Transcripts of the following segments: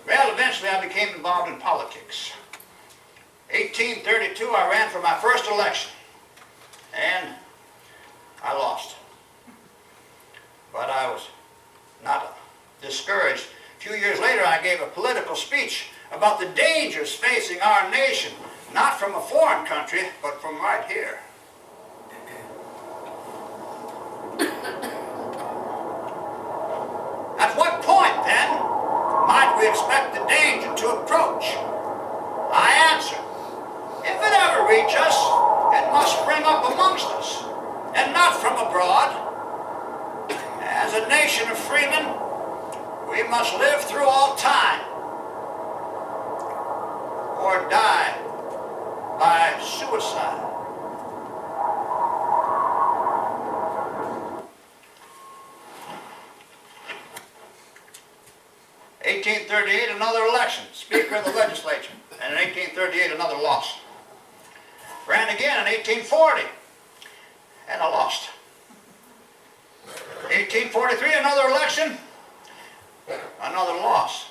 Well, eventually I became involved in politics. 1832, I ran for my first election, and I lost. But I was not discouraged. A few years later, I gave a political speech about the dangers facing our nation, not from a foreign country, but from right here. At what point, then, might we expect the danger to approach? I answer, if it ever reach us, it must spring up amongst us, and not from abroad. As a nation of freemen, we must live through all time, or die by suicide. In 1838, another election, Speaker of the Legislature, and in 1838, another loss. Ran again in 1840, and I lost. 1843, another election, another loss.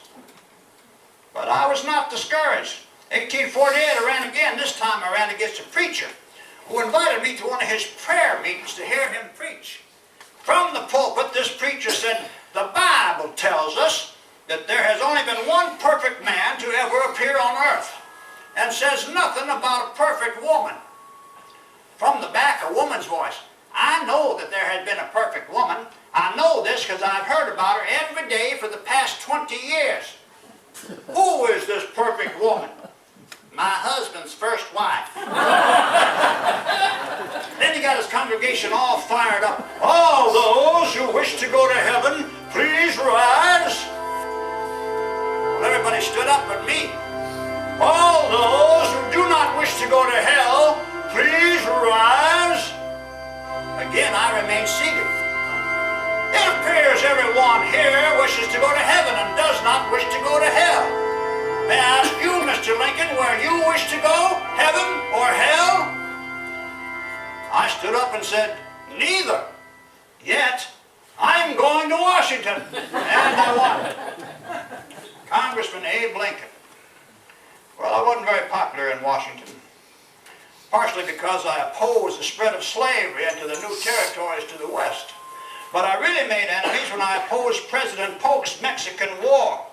But I was not discouraged. 1848, I ran again. This time I ran against a preacher who invited me to one of his prayer meetings to hear him preach. From the pulpit, this preacher said, the Bible tells us that there has only been one perfect man to ever appear on earth, and says nothing about a perfect woman. From the back, a woman's voice, I know that there has been a perfect woman. I know this because I've heard about her every day for the past 20 years. Who is this perfect woman? My husband's first wife. Then he got his congregation all fired up. All those who wish to go to heaven, please rise. Well, everybody stood up but me. All those who do not wish to go to hell, please rise. Again, I remain seated. It appears everyone here wishes to go to heaven and does not wish to go to hell. May I ask you, Mr. Lincoln, where you wish to go, heaven or hell? I stood up and said, neither. Yet, I'm going to Washington. And I won. Congressman Abe Lincoln. Well, I wasn't very popular in Washington, partially because I opposed the spread of slavery into the new territories to the west. But I really made enemies when I opposed President Polk's Mexican War.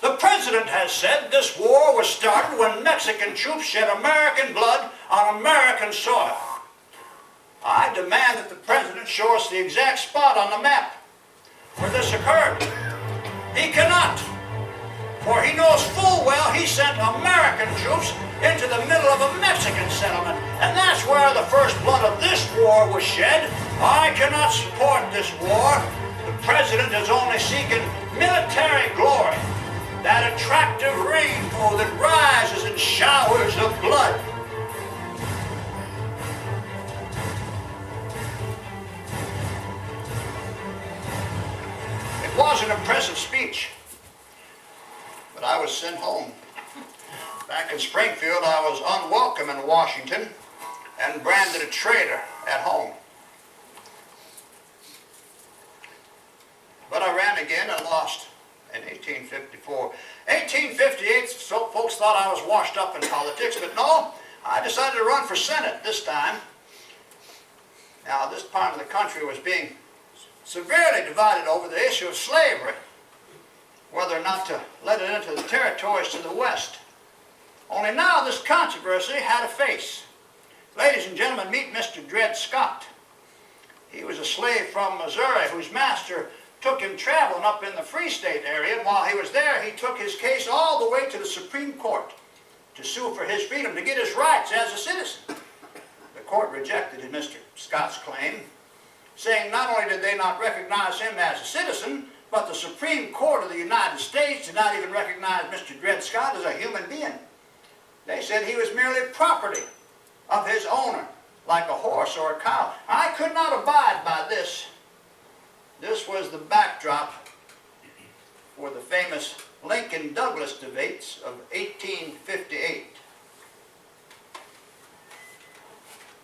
The president has said this war was started when Mexican troops shed American blood on American soil. I demand that the president show us the exact spot on the map where this occurred. He cannot, for he knows full well he sent American troops into the middle of a Mexican settlement, and that's where the first blood of this war was shed. I cannot support this war. The president is only seeking military glory, that attractive rainbow that rises in showers of blood. It was an impressive speech, but I was sent home. Back in Springfield, I was unwelcome in Washington and branded a traitor at home. But I ran again and lost in 1854. 1858, so folks thought I was washed up in politics, but no, I decided to run for Senate this time. Now, this part of the country was being severely divided over the issue of slavery, whether or not to let it into the territories to the west. Only now this controversy had a face. Ladies and gentlemen, meet Mr. Dred Scott. He was a slave from Missouri whose master took him traveling up in the Free State area, and while he was there, he took his case all the way to the Supreme Court to sue for his freedom, to get his rights as a citizen. The court rejected Mr. Scott's claim, saying not only did they not recognize him as a citizen, but the Supreme Court of the United States did not even recognize Mr. Dred Scott as a human being. They said he was merely property of his owner, like a horse or a cow. I could not abide by this. This was the backdrop for the famous Lincoln-Douglas debates of 1858.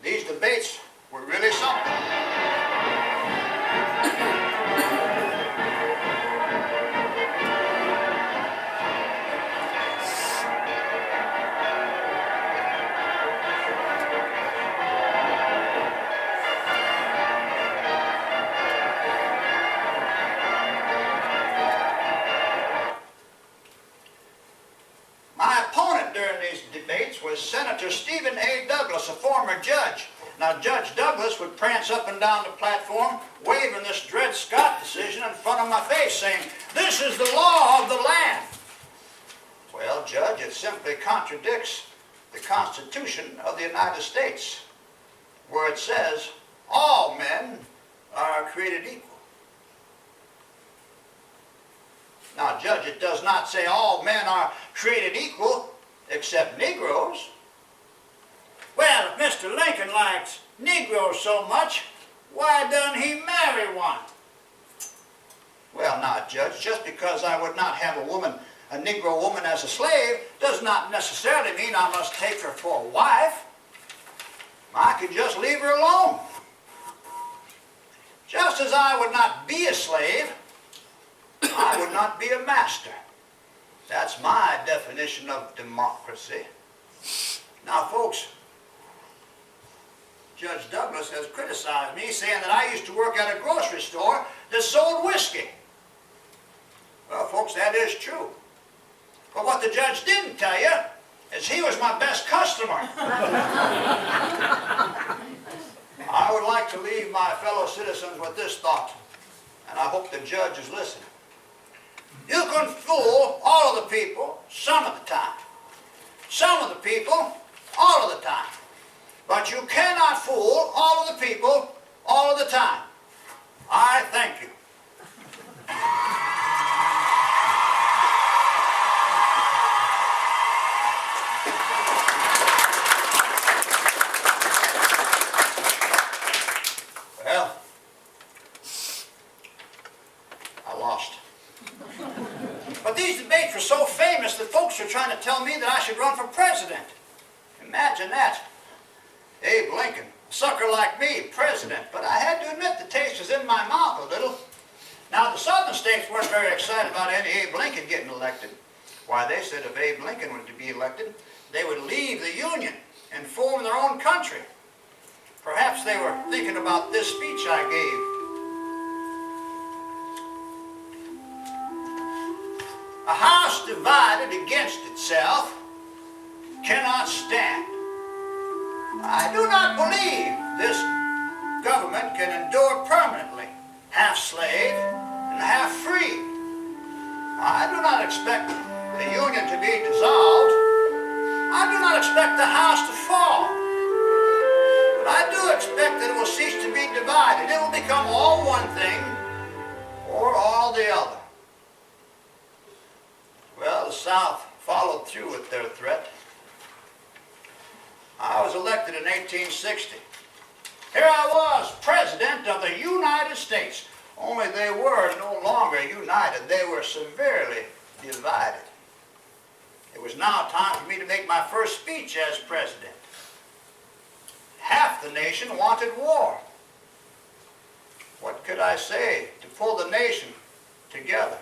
These debates were really something. was Senator Stephen A. Douglas, a former judge. Now, Judge Douglas would prance up and down the platform, waving this Dred Scott decision in front of my face, saying, "This is the law of the land." Well, Judge, it simply contradicts the Constitution of the United States, where it says all men are created equal. Now, Judge, it does not say all men are created equal except Negroes. Well, if Mr. Lincoln likes Negroes so much, why doesn't he marry one? Well, now, Judge, just because I would not have a Negro woman as a slave, does not necessarily mean I must take her for a wife. I could just leave her alone. Just as I would not be a slave, I would not be a master. That's my definition of democracy. Now, folks, Judge Douglas has criticized me, saying that I used to work at a grocery store that sold whiskey. Well, folks, that is true. But what the judge didn't tell you is he was my best customer. I would like to leave my fellow citizens with this thought, and I hope the judge is listening. You can fool all of the people some of the time. Some of the people all of the time. But you cannot fool all of the people all of the time. I thank you. Well, I lost. But these debates were so famous that folks were trying to tell me that I should run for president. Imagine that. Abe Lincoln, a sucker like me, president. But I had to admit the taste was in my mouth a little. Now, the southern states weren't very excited about any Abe Lincoln getting elected. Why, they said if Abe Lincoln were to be elected, they would leave the Union and form their own country. Perhaps they were thinking about this speech I gave. A house divided against itself cannot stand. I do not believe this government can endure permanently, half slave and half free. I do not expect the Union to be dissolved. I do not expect the house to fall. But I do expect that it will cease to be divided. It will become all one thing or all the other. Well, the South followed through with their threat. I was elected in 1860. Here I was, President of the United States. Only they were no longer united. They were severely divided. It was now time for me to make my first speech as president. Half the nation wanted war. What could I say to pull the nation together?